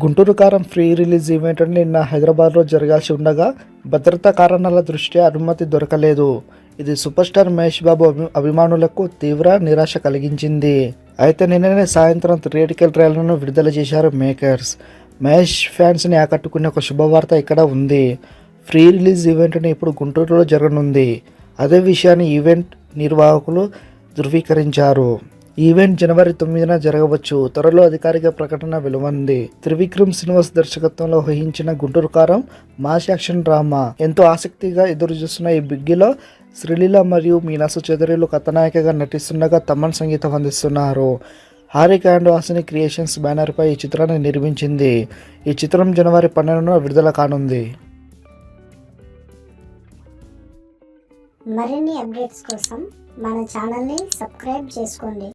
గుంటూరు కారం free release event నిన్న హైదరాబాద్లో జరగాల్సి ఉండగా భద్రతా కారణాల దృష్ట్యా అనుమతి దొరకలేదు. ఇది సూపర్ స్టార్ మహేష్ బాబు అభిమానులకు తీవ్ర నిరాశ కలిగించింది. అయితే నిన్ననే సాయంత్రం థియేట్రికల్ ట్రైలర్ను విడుదల చేశారు మేకర్స్. మహేష్ ఫ్యాన్స్ని ఆకట్టుకునే ఒక శుభవార్త ఇక్కడ ఉంది. ఫ్రీ రిలీజ్ ఈవెంట్ని ఇప్పుడు గుంటూరులో జరగనుంది. అదే విషయాన్ని ఈవెంట్ నిర్వాహకులు ధృవీకరించారు. ఈవెంట్ జనవరి 9న జరగవచ్చు. త్వరలో అధికారిక ప్రకటన వెలువడింది. త్రివిక్రమ్ శ్రీనివాస్ దర్శకత్వంలో వహించిన గుంటూరు కారం మాస్ యాక్షన్ డ్రామా. ఎంతో ఆసక్తిగా ఎదురుచూస్తున్న ఈ బిగ్గిలో శ్రీలీల మరియు మీనాసు చౌదరిలు కథానాయికగా నటిస్తుండగా తమన్ సంగీతం అందిస్తున్నారు. హారిక అండ్ హాసిని క్రియేషన్స్ బ్యానర్పై ఈ చిత్రాన్ని నిర్మించింది. ఈ చిత్రం జనవరి 12న విడుదల కానుంది. మరిన్ని అప్డేట్స్ కోసం మన ఛానల్ని సబ్స్క్రైబ్ చేసుకోండి.